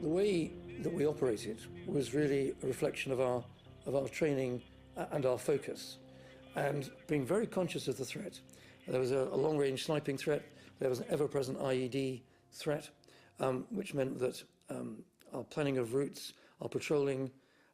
The way that we operated was really a reflection of our training and our focus, and being very conscious of the threat. There was a long-range sniping threat, there was an ever-present IED threat, which meant that our planning of routes, our patrolling,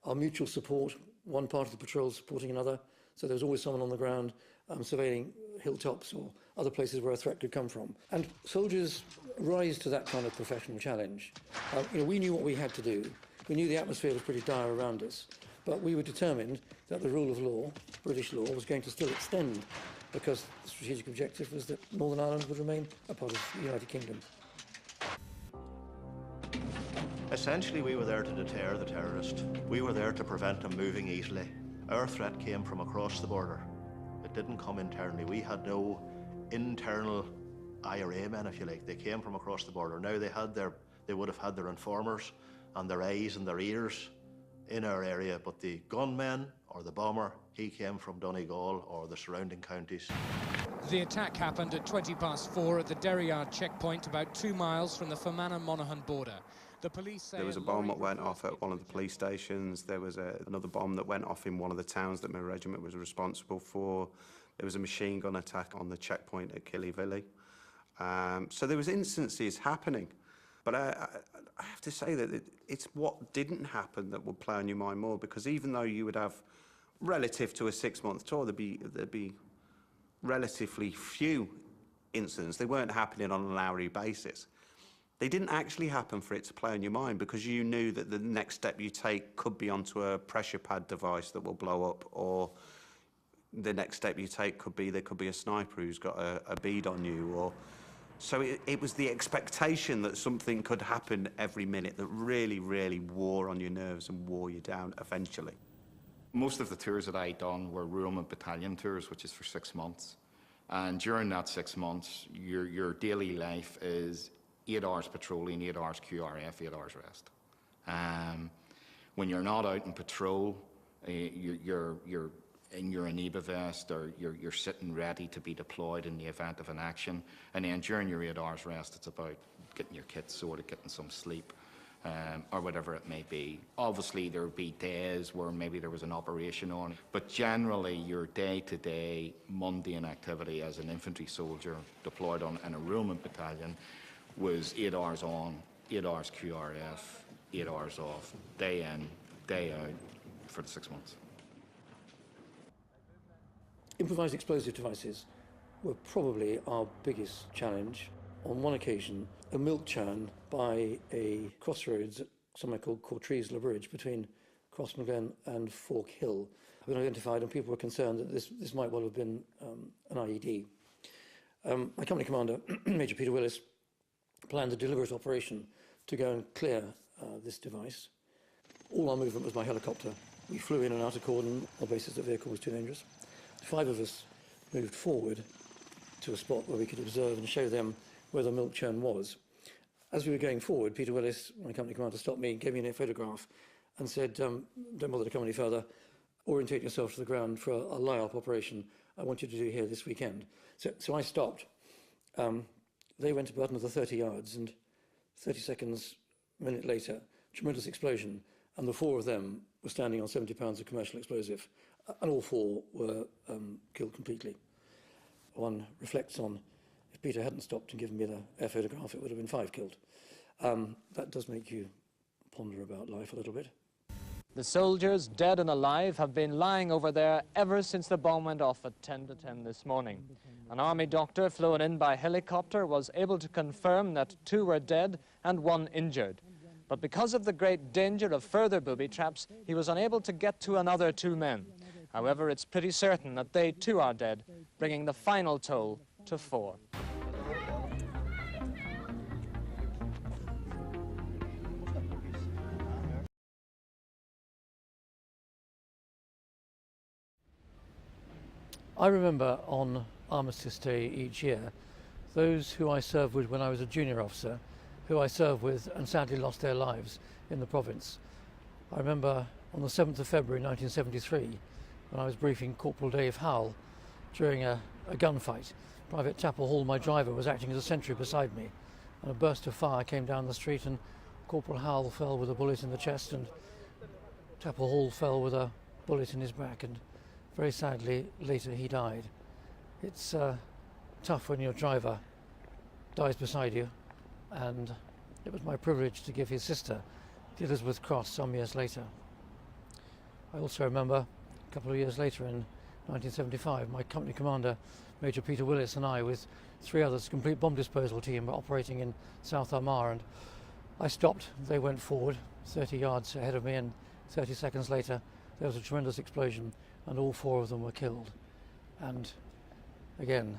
our mutual support, one part of the patrol supporting another, so there was always someone on the ground surveilling hilltops or other places where a threat could come from. And soldiers rise to that kind of professional challenge. We knew what we had to do. We knew the atmosphere was pretty dire around us, but we were determined that the rule of law, British law, was going to still extend, because the strategic objective was that Northern Ireland would remain a part of the United Kingdom. Essentially, we were there to deter the terrorist. We were there to prevent him moving easily. Our threat came from across the border. It didn't come internally. We had no internal IRA men, if you like. They came from across the border. Now they would have had their informers and their eyes and their ears in our area, but the gunman or the bomber, he came from Donegal or the surrounding counties. The attack happened at 4:20 at the Derryard checkpoint, about 2 miles from the Fermanagh-Monaghan border. The police say there was a bomb that went off at one of the police stations. There was another bomb that went off in one of the towns that my regiment was responsible for. There was a machine gun attack on the checkpoint at Killyvilly. So there was instances happening. But I have to say that it's what didn't happen that would play on your mind more, because even though you would have, relative to a 6-month tour, there'd be relatively few incidents. They weren't happening on an hourly basis. They didn't actually happen for it to play on your mind, because you knew that the next step you take could be onto a pressure pad device that will blow up, or the next step you take could be there could be a sniper who's got a bead on you, or so it was the expectation that something could happen every minute that really, really wore on your nerves and wore you down eventually. Most of the tours that I'd done were Rural Battalion tours, which is for 6 months. And during that 6 months, your daily life is 8 hours patrolling, 8 hours QRF, 8 hours rest. When you're not out in patrol, you're in your Aniba vest, or you're sitting ready to be deployed in the event of an action. And then during your 8 hours rest, it's about getting your kit sorted, getting some sleep, or whatever it may be. Obviously, there would be days where maybe there was an operation on, but generally your day-to-day mundane activity as an infantry soldier deployed in a Roman battalion was 8 hours on, 8 hours QRF, 8 hours off, day in, day out for the 6 months. Improvised explosive devices were probably our biggest challenge. On one occasion, a milk churn by a crossroads at somewhere called Courtrees Bridge between Crossmaglen and Fork Hill had been identified, and people were concerned that this might well have been an IED. My company commander, Major Peter Willis, planned a deliberate operation to go and clear this device. All our movement was by helicopter. We flew in and out of cordon on the basis that the vehicle was too dangerous. 5 of us moved forward to a spot where we could observe and show them where the milk churn was. As we were going forward, Peter Willis, my company commander, stopped me, gave me a photograph and said, don't bother to come any further, orientate yourself to the ground for a lie-up operation I want you to do here this weekend. So I stopped. They went about another 30 yards, and 30 seconds, a minute later, tremendous explosion, and the 4 of them were standing on 70 pounds of commercial explosive, and all 4 were killed completely. One reflects on, if Peter hadn't stopped and given me the air photograph, it would have been 5 killed. That does make you ponder about life a little bit. The soldiers, dead and alive, have been lying over there ever since the bomb went off at 10 to 10 this morning. An army doctor flown in by helicopter was able to confirm that 2 were dead and 1 injured. But because of the great danger of further booby traps, he was unable to get to another 2 men. However, it's pretty certain that they too are dead, bringing the final toll to 4. I remember on Armistice Day each year, those who I served with when I was a junior officer, who I served with and sadly lost their lives in the province. I remember on the 7th of February 1973, when I was briefing Corporal Dave Howell during a gunfight. Private Chapel Hall, my driver, was acting as a sentry beside me, and a burst of fire came down the street and Corporal Howell fell with a bullet in the chest, and Tapper Hall fell with a bullet in his back, and very sadly later he died. It's tough when your driver dies beside you, and it was my privilege to give his sister the Elizabeth Cross some years later. I also remember a couple of years later in 1975, my company commander, Major Peter Willis, and I, with 3 others, complete bomb disposal team, were operating in South Armagh, and I stopped. They went forward 30 yards ahead of me, and 30 seconds later there was a tremendous explosion and all 4 of them were killed. And again,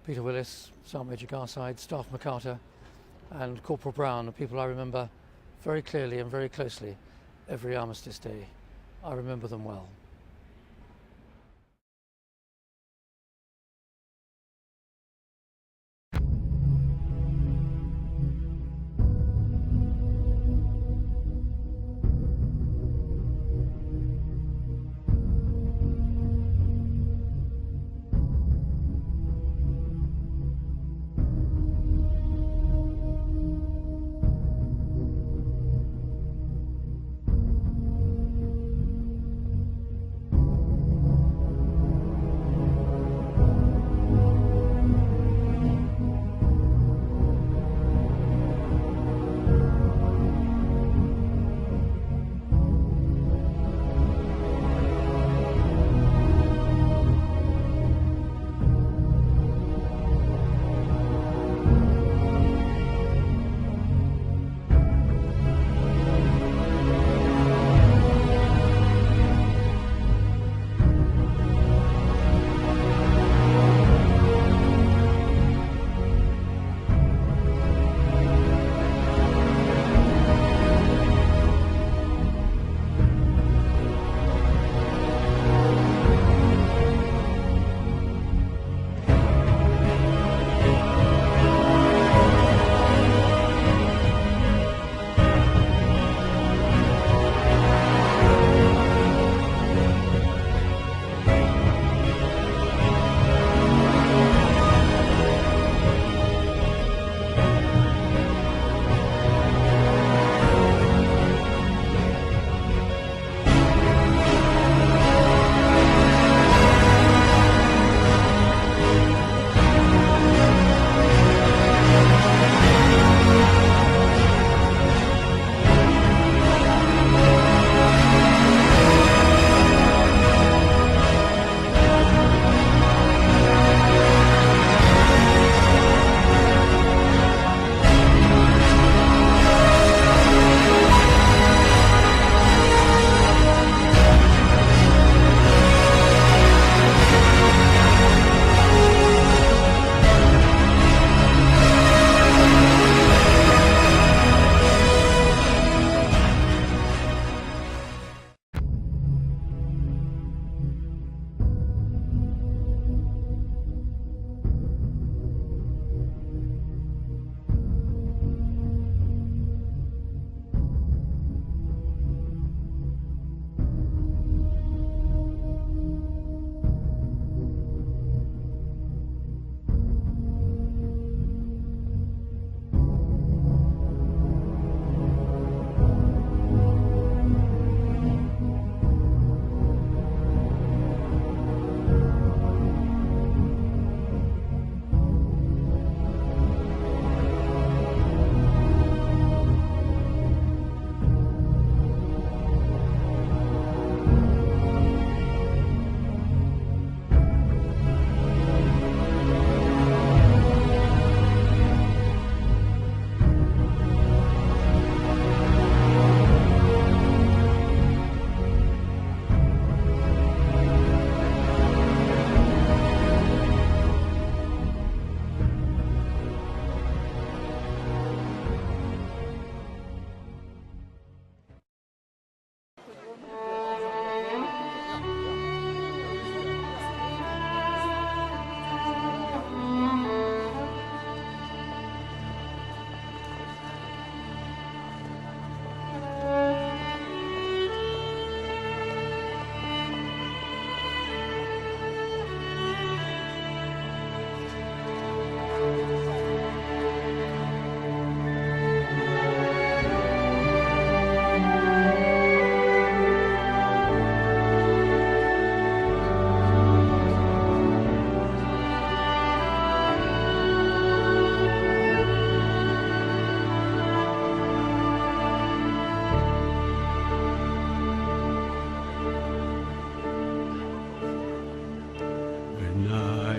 Peter Willis, Sergeant Major Garside, Staff MacArthur and Corporal Brown are people I remember very clearly and very closely every Armistice Day. I remember them well.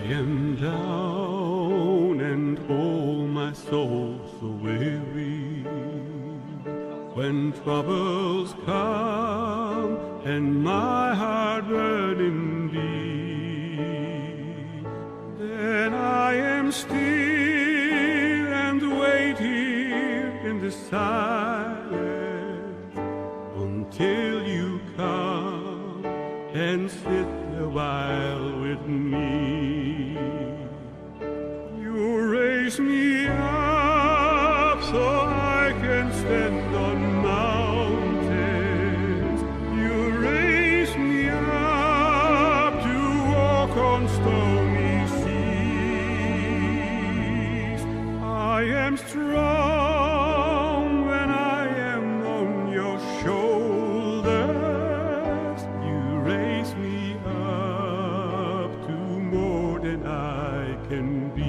am down and all my soul so weary. When troubles come and my heart burning deep, then I am still and wait here in the silence until you come and sit a while with me. You raise me up so I can stand on mountains. You raise me up to walk on stony seas. I am strong when I am on your shoulders. You raise me up to more than I can be.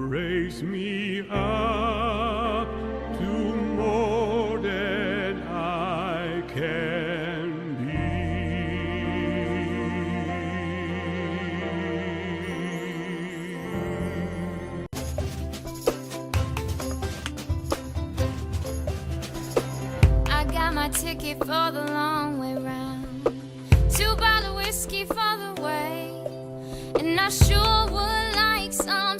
Raise me up to more than I can I got my ticket for the long way round, 2 bottles of whiskey for the way, and I sure would like some